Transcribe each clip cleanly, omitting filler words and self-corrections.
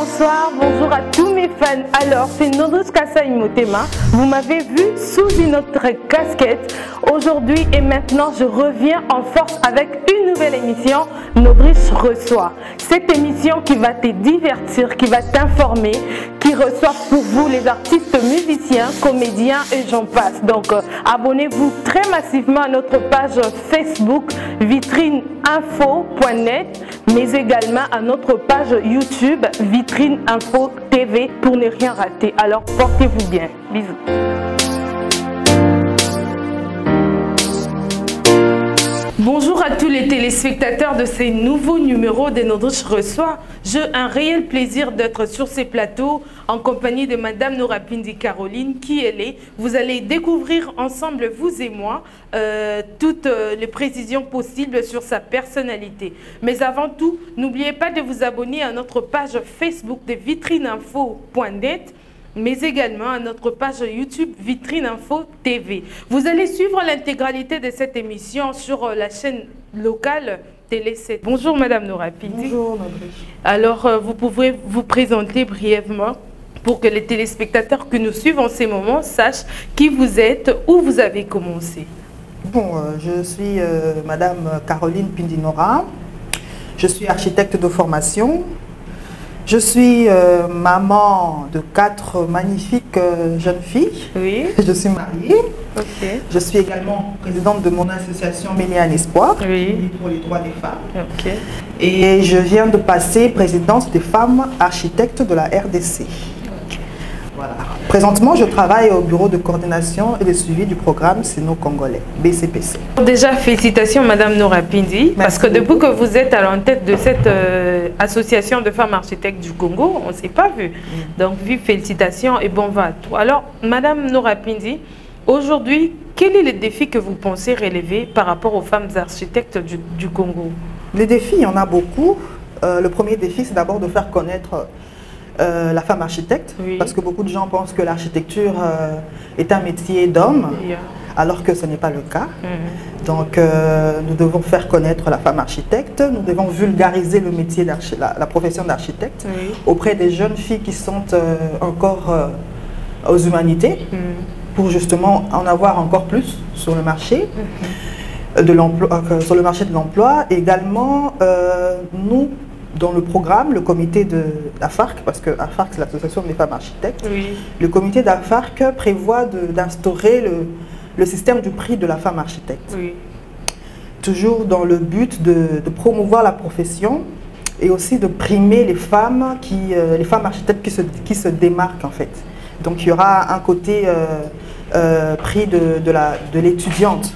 bonsoir, bonjour à tous mes fans. Alors, c'est Nodrish Kassaï Motema. Vous m'avez vu sous une autre casquette. Aujourd'hui et maintenant, je reviens en force avec une nouvelle émission, Nodrish reçoit. Cette émission qui va te divertir, qui va t'informer, qui reçoit pour vous les artistes musiciens, comédiens et j'en passe. Donc, abonnez-vous très massivement à notre page Facebook vitrineinfo.net, mais également à notre page YouTube Vitrine Info TV pour ne rien rater. Alors portez-vous bien. Bisous. Bonjour à tous les téléspectateurs de ces nouveaux numéros de Nodrish reçoit. J'ai un réel plaisir d'être sur ces plateaux en compagnie de Madame Nourapindi Caroline. Qui elle est? Vous allez découvrir ensemble, vous et moi, toutes les précisions possibles sur sa personnalité. Mais avant tout, n'oubliez pas de vous abonner à notre page Facebook de vitrineinfo.net, mais également à notre page YouTube Vitrine Info TV. Vous allez suivre l'intégralité de cette émission sur la chaîne locale Télé 7. Bonjour Madame Nourapindi. Bonjour Nodrish. Alors, vous pouvez vous présenter brièvement pour que les téléspectateurs que nous suivons en ces moments sachent qui vous êtes, où vous avez commencé. Bon, je suis Madame Caroline Pindinora. Je suis architecte de formation. Je suis maman de 4 magnifiques jeunes filles. Oui. Je suis mariée. Ok. Je suis également présidente de mon association Méliane Espoir, Oui. pour les droits des femmes. Ok. Et je viens de passer présidente des femmes architectes de la RDC. Voilà. Présentement, je travaille au bureau de coordination et de suivi du programme Sino-Congolais, BCPC. Déjà, félicitations Madame Nourapindi, parce que depuis que vous êtes à l'entête de cette association de femmes architectes du Congo, on ne s'est pas vu. Donc, vive félicitations et bon va à tout. Alors, Madame Nourapindi, aujourd'hui, quel est le défi que vous pensez relever par rapport aux femmes architectes du Congo? Les défis, il y en a beaucoup. Le premier défi, c'est d'abord de faire connaître la femme architecte, oui, parce que beaucoup de gens pensent que l'architecture est un métier d'homme, yeah, alors que ce n'est pas le cas. Donc nous devons faire connaître la femme architecte, nous devons vulgariser le métier la profession d'architecte, oui, auprès des jeunes filles qui sont encore aux humanités, pour justement en avoir encore plus sur le marché de l'emploi, sur le marché de l'emploi. Également, nous, dans le programme, le comité de la FARC, parce que la FARC c'est l'association des femmes architectes, oui, le comité de la FARC prévoit d'instaurer le système du prix de la femme architecte. Oui. Toujours dans le but de promouvoir la profession et aussi de primer les femmes architectes qui se démarquent en fait. Donc il y aura un côté prix de l'étudiante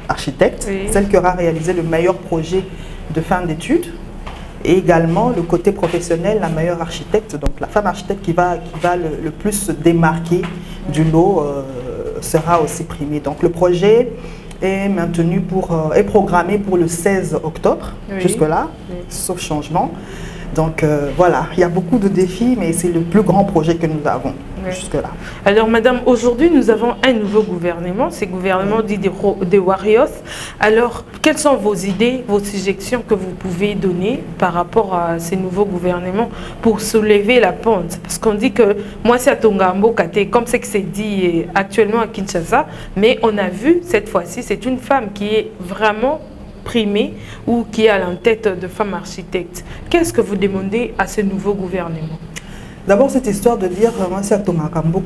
architecte, oui, celle qui aura réalisé le meilleur projet de fin d'études. Et également le côté professionnel, la meilleure architecte, donc la femme architecte qui va le plus se démarquer du lot sera aussi primée. Donc le projet est maintenu est programmé pour le 16 octobre, oui, jusque-là, oui, sauf changement. Donc voilà, il y a beaucoup de défis, mais c'est le plus grand projet que nous avons, oui, jusque-là. Alors Madame, aujourd'hui nous avons un nouveau gouvernement, c'est le gouvernement, oui, dit des Warriors. Alors, quelles sont vos idées, vos suggestions que vous pouvez donner par rapport à ces nouveaux gouvernements pour soulever la pente? Parce qu'on dit que, moi c'est à Tongambo, comme c'est que c'est dit actuellement à Kinshasa, mais on a vu cette fois-ci, c'est une femme qui est vraiment primée ou qui est à la tête de femmes architectes. Qu'est-ce que vous demandez à ce nouveau gouvernement? D'abord, cette histoire de dire moi c'est à Tongambo,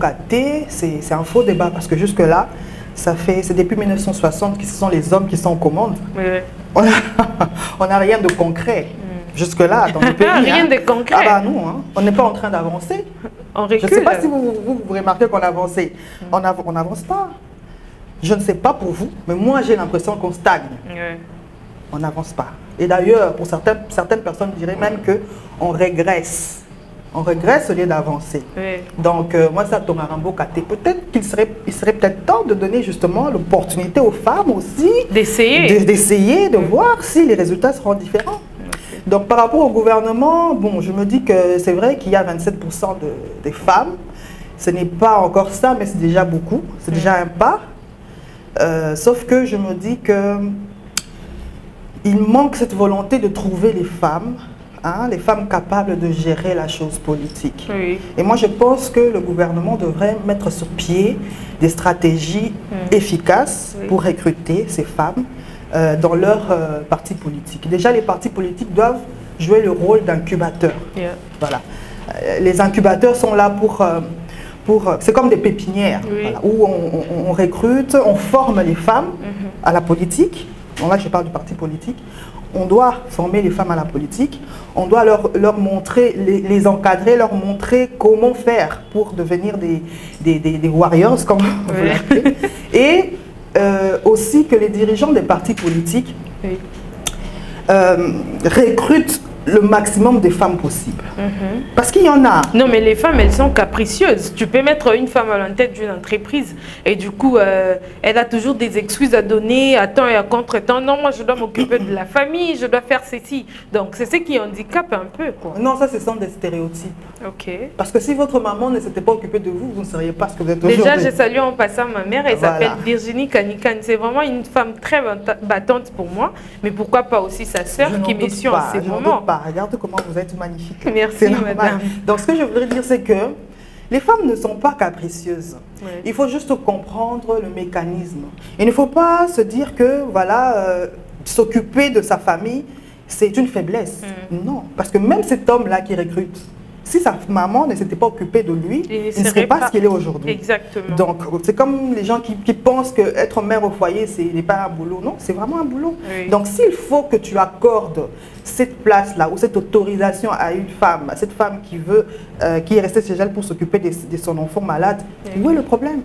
c'est un faux débat parce que jusque-là, c'est depuis 1960 que ce sont les hommes qui sont aux commandes. Oui. On n'a rien de concret. Jusque-là, dans le pays. Rien de concret. Ah bah non, hein, on n'est pas en train d'avancer. On recule. Je ne sais pas si vous remarquez qu'on avance. On n'avance pas. Je ne sais pas pour vous, mais moi j'ai l'impression qu'on stagne. Oui. On n'avance pas. Et d'ailleurs, pour certaines personnes diraient même qu'on régresse. On régresse au lieu d'avancer. Oui. Donc, moi, ça tombe à Rambo Kate. Peut-être qu'il serait peut-être temps de donner justement l'opportunité aux femmes aussi d'essayer, de voir si les résultats seront différents. Okay. Donc, par rapport au gouvernement, bon, je me dis que c'est vrai qu'il y a 27% des femmes. Ce n'est pas encore ça, mais c'est déjà beaucoup. C'est déjà un pas. Sauf que je me dis que il manque cette volonté de trouver les femmes hein, les femmes capables de gérer la chose politique. Oui. Et moi, je pense que le gouvernement devrait mettre sur pied des stratégies efficaces pour recruter ces femmes dans leur parti politique. Déjà, les partis politiques doivent jouer le rôle d'incubateur. Voilà. Les incubateurs sont là pour c'est comme des pépinières, voilà, où on recrute, on forme les femmes à la politique. Bon, là, je parle du parti politique. On doit former les femmes à la politique. On doit leur montrer, les encadrer, leur montrer comment faire pour devenir des warriors, comme vous l'appelez. Et aussi que les dirigeants des partis politiques recrutent le maximum de femmes possible. Parce qu'il y en a. Non, mais les femmes, elles sont capricieuses. Tu peux mettre une femme à la tête d'une entreprise et du coup, elle a toujours des excuses à donner à temps et à contre-temps. Non, moi, je dois m'occuper de la famille, je dois faire ceci. Donc, c'est ce qui handicape un peu, quoi. Non, ça, ce sont des stéréotypes. Ok. Parce que si votre maman ne s'était pas occupée de vous, vous ne seriez pas ce que vous êtes aujourd'hui. Déjà, je salue en passant ma mère. Elle s'appelle Virginie Kanikan. C'est vraiment une femme très battante pour moi. Mais pourquoi pas aussi sa sœur qui me suit en ces moments. Regarde comment vous êtes magnifique. Merci, madame. Donc, ce que je voudrais dire, c'est que les femmes ne sont pas capricieuses. Il faut juste comprendre le mécanisme. Il ne faut pas se dire que, voilà, s'occuper de sa famille, c'est une faiblesse. Non, parce que même cet homme-là qui recrute, si sa maman ne s'était pas occupée de lui, il ne serait pas ce qu'il est aujourd'hui. Exactement. Donc, c'est comme les gens qui pensent qu'être mère au foyer, ce n'est pas un boulot. Non, c'est vraiment un boulot. Donc, s'il faut que tu accordes cette place-là ou cette autorisation à une femme, à cette femme qui est restée chez elle pour s'occuper de son enfant malade, où est le problème?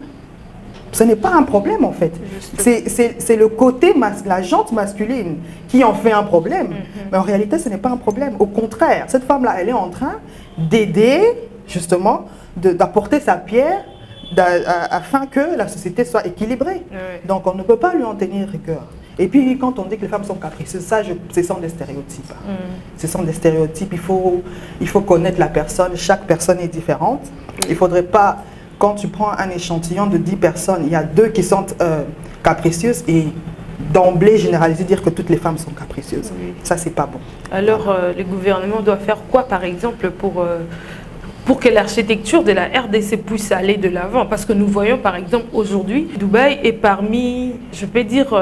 Ce n'est pas un problème en fait. C'est le côté, la jante masculine qui en fait un problème. Mais en réalité, ce n'est pas un problème. Au contraire, cette femme-là, elle est en train d'aider justement, d'apporter sa pierre afin que la société soit équilibrée. Donc on ne peut pas lui en tenir rigueur. Et puis quand on dit que les femmes sont capricieuses, ça, ce sont des stéréotypes. Ce sont des stéréotypes. Il faut connaître la personne. Chaque personne est différente. Il ne faudrait pas, quand tu prends un échantillon de 10 personnes, il y a 2 qui sont capricieuses et d'emblée généraliser, dire que toutes les femmes sont capricieuses. Ça, c'est pas bon. Alors, le gouvernement doit faire quoi, par exemple, pour que l'architecture de la RDC puisse aller de l'avant? Parce que nous voyons, par exemple, aujourd'hui, Dubaï est parmi, je peux dire,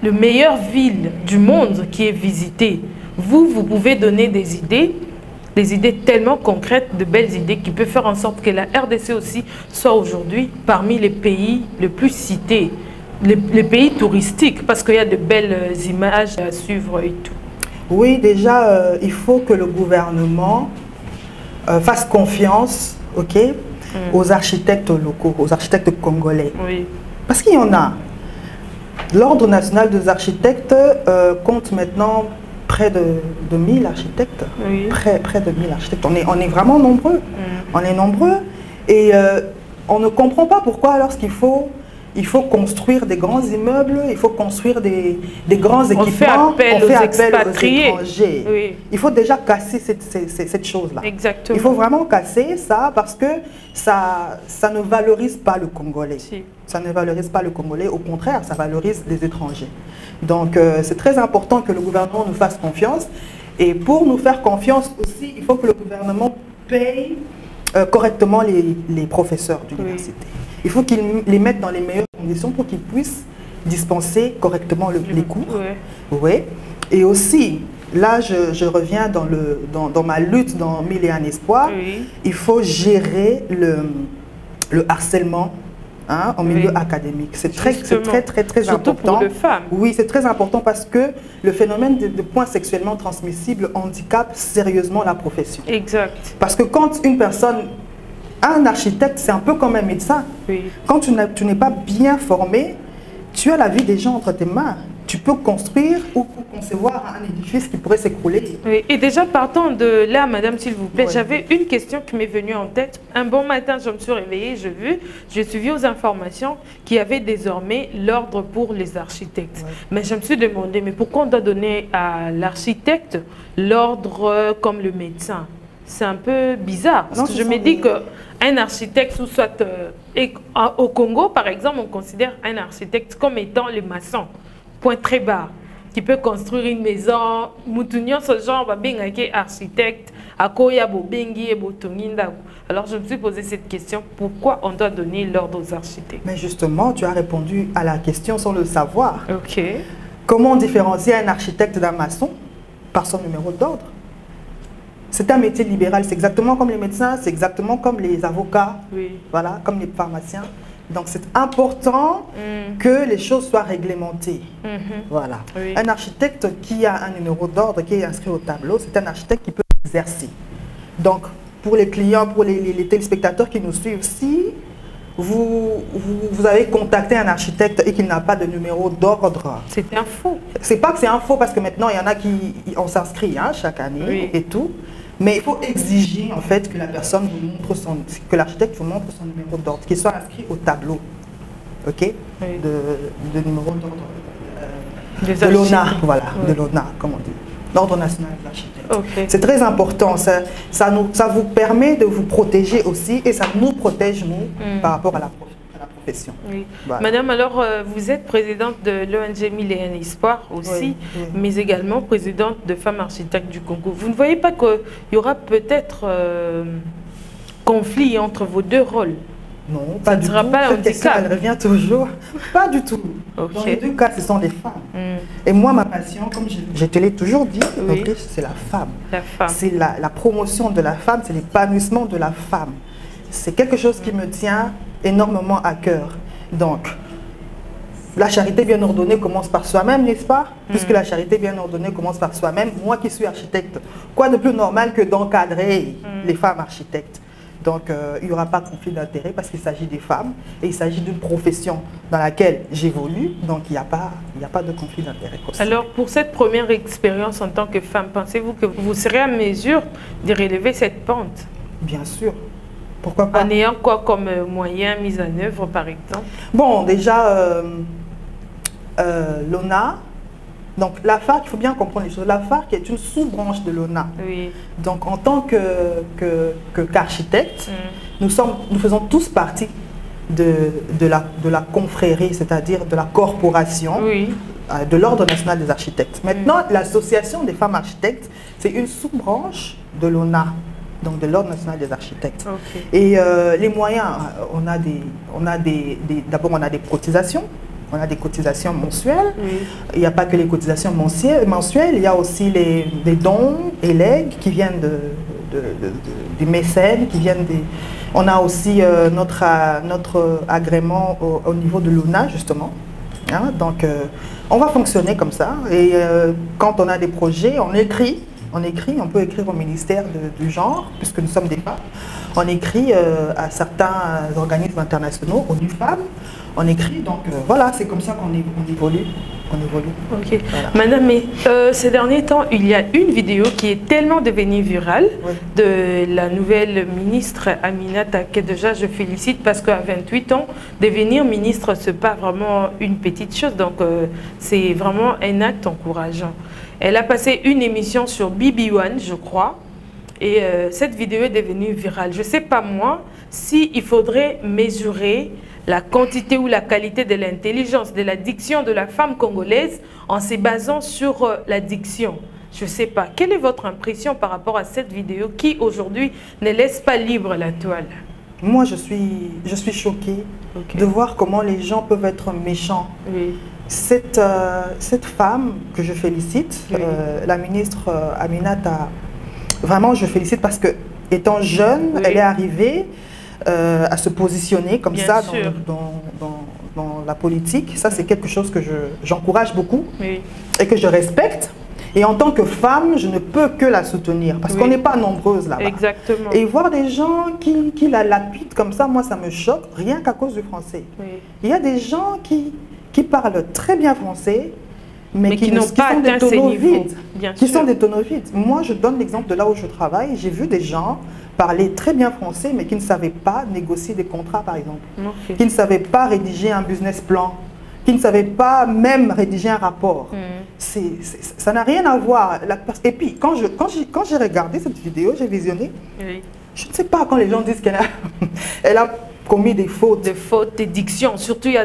le meilleure ville du monde qui est visitée. Vous pouvez donner des idées tellement concrètes, de belles idées qui peuvent faire en sorte que la RDC aussi soit aujourd'hui parmi les pays les plus cités, les pays touristiques, parce qu'il y a de belles images à suivre et tout. Oui, déjà, il faut que le gouvernement fasse confiance, aux architectes locaux, aux architectes congolais. Parce qu'il y en a. L'Ordre national des architectes compte maintenant près de 1000 architectes. Près de 1000 architectes. On est vraiment nombreux. On est nombreux. Et on ne comprend pas pourquoi, lorsqu'il faut construire des grands immeubles, il faut construire des grands équipements. On fait appel aux expatriés. Il faut déjà casser cette chose-là. Exactement. Il faut vraiment casser ça parce que ça ne valorise pas le Congolais. Ça ne valorise pas le Congolais, au contraire, ça valorise les étrangers. Donc c'est très important que le gouvernement nous fasse confiance. Et pour nous faire confiance aussi, il faut que le gouvernement paye correctement les professeurs d'université. Il faut qu'ils les mettent dans les meilleures conditions pour qu'ils puissent dispenser correctement les cours. Et aussi, là je reviens dans ma lutte dans 1001 espoirs, il faut gérer le harcèlement en milieu académique. C'est très Surtout important. Pour les femmes. Oui, c'est très important parce que le phénomène de points sexuellement transmissibles handicape sérieusement la profession. Exact. Parce que quand une personne, un architecte, c'est un peu comme un médecin. Quand tu n'es pas bien formé, tu as la vie des gens entre tes mains. Tu peux construire ou concevoir un édifice qui pourrait s'écrouler. Et déjà, partant de là, madame, s'il vous plaît, j'avais une question qui m'est venue en tête. Un bon matin, je me suis réveillée, j'ai suivi aux informations qu'il y avait désormais l'ordre pour les architectes. Mais je me suis demandé, mais pourquoi on doit donner à l'architecte l'ordre comme le médecin? C'est un peu bizarre, parce que je me dis qu'un architecte, ou soit au Congo, par exemple, on considère un architecte comme étant le maçon. Point très bas. qui peut construire une maison. Moutounion, ce genre, va bien architecte, à Koya, Bobengi et Botonginda. Alors, je me suis posé cette question, pourquoi on doit donner l'ordre aux architectes? Mais justement, tu as répondu à la question sans le savoir. Ok. Comment différencier un architecte d'un maçon? Par son numéro d'ordre. C'est un métier libéral, c'est exactement comme les médecins, c'est exactement comme les avocats, oui. Voilà, comme les pharmaciens. Donc c'est important que les choses soient réglementées. Voilà. Oui. Un architecte qui a un numéro d'ordre qui est inscrit au tableau, c'est un architecte qui peut exercer. Donc pour les clients, pour les téléspectateurs qui nous suivent, si vous avez contacté un architecte et qu'il n'a pas de numéro d'ordre. C'est un faux. C'est pas que c'est un faux parce que maintenant il y en a qui on s'inscrit chaque année oui. et tout. Mais il faut exiger en fait que la personne vous montre que l'architecte vous montre son numéro d'ordre, qu'il soit inscrit au tableau, ok, oui. de numéro d'ordre de l'ONA, voilà, oui. De l'ONA, comme on dit, l'Ordre national des architectes. Okay. C'est très important, ça vous permet de vous protéger aussi et ça nous protège nous par rapport à la profession. Oui. Voilà. Madame, alors vous êtes présidente de l'ONG Mille et un Espoirs aussi, oui. Mais également présidente de Femmes Architectes du Congo. Vous ne voyez pas qu'il y aura peut-être conflit entre vos deux rôles? Non, pas du tout. Cette question, elle revient toujours. Pas du tout. Okay. Dans les deux cas, ce sont des femmes. Et moi, ma passion, comme je te l'ai toujours dit, oui. C'est la femme. La femme. C'est la promotion de la femme, c'est l'épanouissement de la femme. C'est quelque chose qui me tient énormément à cœur. Donc, la charité bien ordonnée commence par soi-même, n'est-ce pas? Puisque la charité bien ordonnée commence par soi-même, moi qui suis architecte, quoi de plus normal que d'encadrer les femmes architectes? Donc, il n'y aura pas de conflit d'intérêt parce qu'il s'agit des femmes et il s'agit d'une profession dans laquelle j'évolue. Donc, il n'y a pas de conflit d'intérêt possible. Alors, pour cette première expérience en tant que femme, pensez-vous que vous serez à mesure de relever cette pente? Bien sûr. Pourquoi pas? En ayant quoi comme moyen mis en œuvre, par exemple? Bon, déjà, l'ONA. Donc, la FARC, il faut bien comprendre les choses. La FARC est une sous-branche de l'ONA. Oui. Donc, en tant qu'architecte, nous faisons tous partie de la confrérie, c'est-à-dire de la corporation, oui. De l'Ordre national des architectes. Maintenant, l'association des femmes architectes, c'est une sous-branche de l'ONA, donc de l'Ordre national des architectes. Okay. Et les moyens, d'abord on a des cotisations. On a des cotisations mensuelles. Oui. Il n'y a pas que les cotisations mensuelles, il y a aussi des dons et legs qui viennent des mécènes, qui viennent des... On a aussi notre agrément au niveau de l'ONA, justement. Hein? Donc, on va fonctionner comme ça. Et quand on a des projets, on écrit, on peut écrire au ministère du genre, puisque nous sommes des femmes. On écrit à certains organismes internationaux, ONU Femmes. On écrit, donc voilà, c'est comme ça qu'on évolue. Ok. Voilà. Madame, mais ces derniers temps, il y a une vidéo qui est tellement devenue virale oui. de la nouvelle ministre Aminata Kedeja. Je félicite parce qu'à 28 ans, devenir ministre, ce n'est pas vraiment une petite chose. Donc, c'est vraiment un acte encourageant. Elle a passé une émission sur BB1, je crois. Et cette vidéo est devenue virale. Je ne sais pas moi s'il faudrait mesurer la quantité ou la qualité de l'intelligence, de la diction de la femme congolaise en se basant sur la diction. Je ne sais pas. Quelle est votre impression par rapport à cette vidéo qui aujourd'hui ne laisse pas libre la toile? Moi, je suis choquée de voir comment les gens peuvent être méchants. Oui. Cette femme que je félicite, oui. La ministre Aminata, vraiment je félicite parce que étant jeune, oui. Elle est arrivée à se positionner comme ça dans la politique. Ça, c'est quelque chose que j'encourage beaucoup oui. Et que je respecte. Et en tant que femme, je ne peux que la soutenir parce oui. Qu'on n'est pas nombreuses là-bas. Exactement. Et voir des gens qui la lapident comme ça, moi, ça me choque, rien qu'à cause du français. Oui. Il y a des gens qui parlent très bien français, mais qui n'ont pas atteint ces niveaux. Qui sont des tonneaux vides. Moi, je donne l'exemple de là où je travaille. J'ai vu des gens parler très bien français, mais qui ne savaient pas négocier des contrats, par exemple. Okay. Qui ne savaient pas rédiger un business plan. Qui ne savaient pas même rédiger un rapport. Ça n'a rien à voir. Et puis, quand j'ai regardé cette vidéo, j'ai visionné, oui. Je ne sais pas quand les gens disent qu'elle a commis des fautes. De fautes, des dictions. Surtout, il y a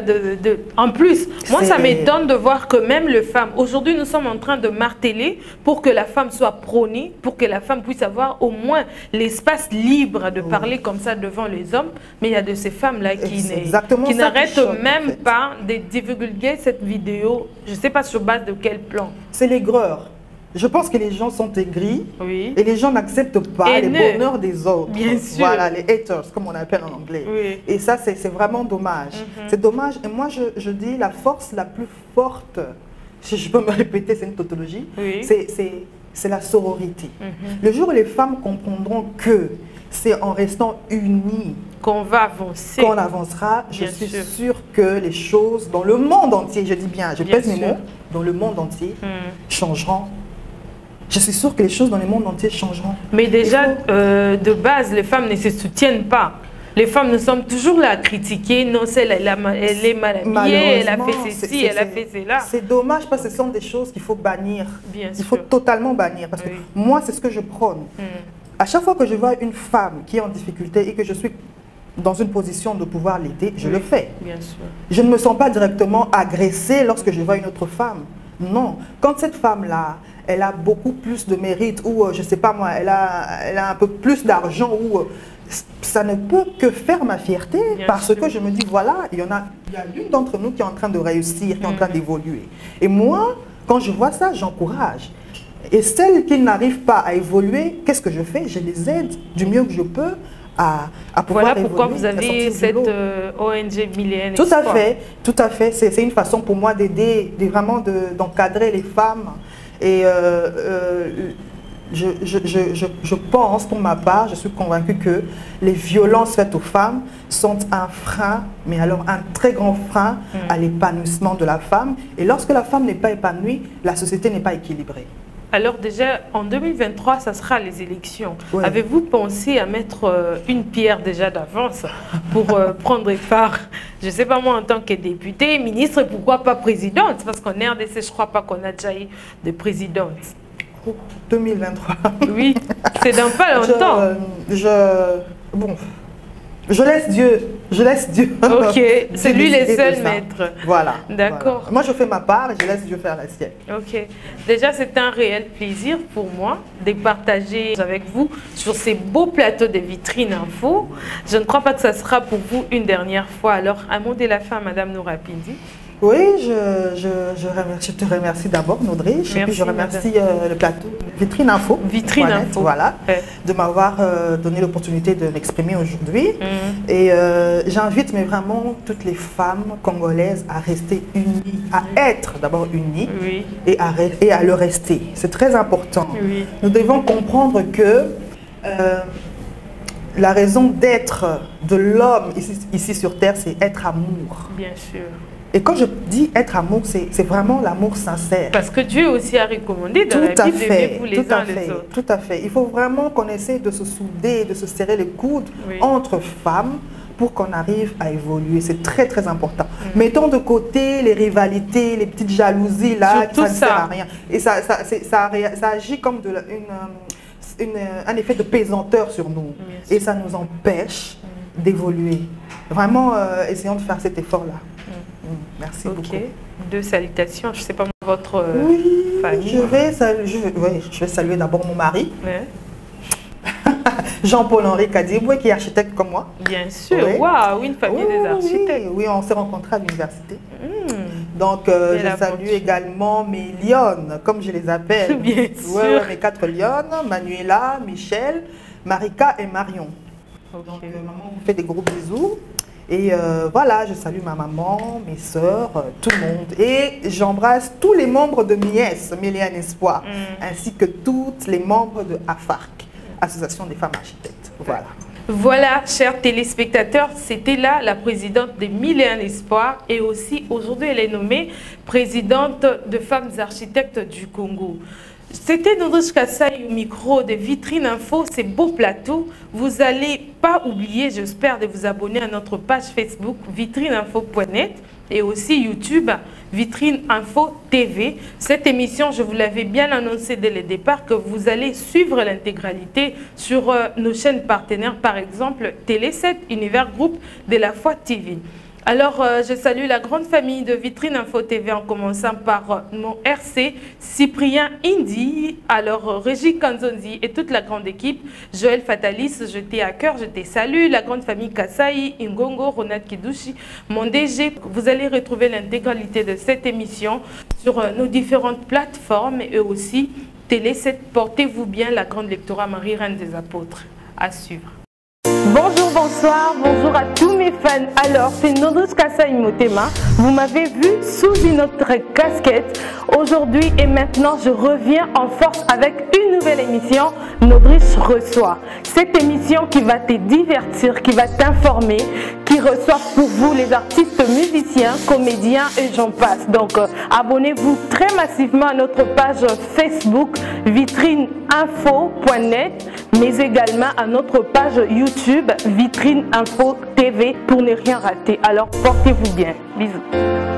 En plus, moi, ça m'étonne de voir que même les femmes... Aujourd'hui, nous sommes en train de marteler pour que la femme soit prônée, pour que la femme puisse avoir au moins l'espace libre de parler comme ça devant les hommes. Mais il y a de ces femmes-là qui n'arrêtent même pas de divulguer cette vidéo. Je ne sais pas sur base de quel plan. C'est l'aigreur. Je pense que les gens sont aigris et les gens n'acceptent pas les bonheurs des autres. Bien sûr. Voilà, les haters, comme on appelle en anglais. Oui. Et ça, c'est vraiment dommage. C'est dommage. Et moi, je dis la force la plus forte, si je peux me répéter, c'est une tautologie, c'est la sororité. Le jour où les femmes comprendront que c'est en restant unies qu'on va avancer, qu'on avancera, je suis sûre que les choses dans le monde entier, je dis bien, je pèse mes mots, dans le monde entier, changeront. Je suis sûre que les choses dans le monde entier changeront. Mais déjà, de base, les femmes ne se soutiennent pas. Les femmes, nous sommes toujours là à critiquer. Non, elle est mal habillée, elle a fait ceci, elle a fait cela. C'est dommage parce que ce sont des choses qu'il faut bannir. Bien sûr. Il faut totalement bannir. Parce que moi, c'est ce que je prône. À chaque fois que je vois une femme qui est en difficulté et que je suis dans une position de pouvoir l'aider, je le fais. Bien sûr. Je ne me sens pas directement agressée lorsque je vois une autre femme. Non. Quand cette femme-là, elle a beaucoup plus de mérite ou, je ne sais pas moi, elle a un peu plus d'argent ou ça ne peut que faire ma fierté parce que je me dis, voilà, il y a l'une d'entre nous qui est en train de réussir, qui est en train d'évoluer. Et moi, quand je vois ça, j'encourage. Et celles qui n'arrivent pas à évoluer, qu'est-ce que je fais? Je les aide du mieux que je peux à pouvoir évoluer. Voilà pourquoi vous avez cette ONG Millénaire Tout à fait, tout à fait. C'est une façon pour moi d'aider, vraiment d'encadrer les femmes. Et je pense, pour ma part, je suis convaincue que les violences faites aux femmes sont un frein, mais alors un très grand frein à l'épanouissement de la femme. Et lorsque la femme n'est pas épanouie, la société n'est pas équilibrée. Alors déjà, en 2023, ça sera les élections. Avez-vous pensé à mettre une pierre déjà d'avance pour prendre part, je ne sais pas moi, en tant que députée, ministre, pourquoi pas présidente? Parce qu'en RDC, je ne crois pas qu'on a déjà eu de présidente. 2023. Oui, c'est dans pas longtemps. Bon, je laisse Dieu. Ok, c'est lui le seul maître. Voilà. D'accord. Voilà. Moi, je fais ma part et je laisse Dieu faire la sienne. Ok. Déjà, c'est un réel plaisir pour moi de partager avec vous sur ces beaux plateaux de Vitrine Info. Je ne crois pas que ça sera pour vous une dernière fois. Alors, un mot de la fin, Madame Noura Pindi. Oui, je te remercie d'abord, Nodriche, et puis je remercie le plateau Vitrine Info, voilà, de m'avoir donné l'opportunité de m'exprimer aujourd'hui. Et j'invite vraiment toutes les femmes congolaises à rester unies, à être d'abord unies et à le rester. C'est très important. Nous devons comprendre que la raison d'être de l'homme ici sur Terre, c'est être amour. Bien sûr. Et quand je dis être amour, c'est vraiment l'amour sincère. Parce que Dieu aussi a recommandé dans la Bible d'aimer vous les uns les autres. Tout à fait. Il faut vraiment qu'on essaie de se souder, de se serrer les coudes entre femmes pour qu'on arrive à évoluer. C'est très, très important. Mettons de côté les rivalités, les petites jalousies là, ça ne sert à rien. Et ça agit comme un effet de pesanteur sur nous. Et ça nous empêche d'évoluer. Vraiment, essayons de faire cet effort-là. Merci beaucoup. Deux salutations. Je ne sais pas votre famille. Je vais saluer d'abord mon mari. Jean-Paul-Henri Kadiboué, qui est architecte comme moi. Bien sûr. Waouh, une famille des architectes. Oui, on s'est rencontrés à l'université. Donc, je salue également mes lionnes, comme je les appelle. Bien sûr. Mes 4 lionnes, Manuela, Michel, Marika et Marion. Donc, maman vous fait des gros bisous. Et voilà, je salue ma maman, mes soeurs, tout le monde. Et j'embrasse tous les membres de MIES, Millénaire Espoir, ainsi que tous les membres de AFARC, Association des femmes architectes. Voilà. Voilà, chers téléspectateurs, c'était là la présidente de Millénaire Espoir et aussi aujourd'hui elle est nommée présidente de femmes architectes du Congo. C'était Nodriche Kassai au micro de Vitrine Info, ces beaux plateaux. Vous n'allez pas oublier, j'espère, de vous abonner à notre page Facebook vitrineinfo.net et aussi YouTube, Vitrine Info TV. Cette émission, je vous l'avais bien annoncé dès le départ que vous allez suivre l'intégralité sur nos chaînes partenaires, par exemple Télé 7, Univers Groupe de la Foi TV. Alors, je salue la grande famille de Vitrine Info TV en commençant par mon RC, Cyprien Indy, alors Régie Kanzonzi et toute la grande équipe. Joël Fatalis, je t'ai à cœur, je t'ai salue. La grande famille Kasai, Ingongo, Ronald Kidushi, mon DG. Vous allez retrouver l'intégralité de cette émission sur nos différentes plateformes et aussi Télé 7. Portez-vous bien, la grande lectora Marie, Reine des Apôtres. À suivre. Bonjour, bonsoir, bonjour à tous mes fans. Alors, c'est Nodriche Kasai Motema. Vous m'avez vu sous une autre casquette. Aujourd'hui et maintenant, je reviens en force avec une nouvelle émission, Nodriche reçoit. Cette émission qui va te divertir, qui va t'informer, qui reçoit pour vous les artistes musiciens, comédiens et j'en passe. Donc, abonnez-vous très massivement à notre page Facebook vitrineinfo.net, mais également à notre page YouTube Vitrine Info TV pour ne rien rater. Alors portez-vous bien. Bisous.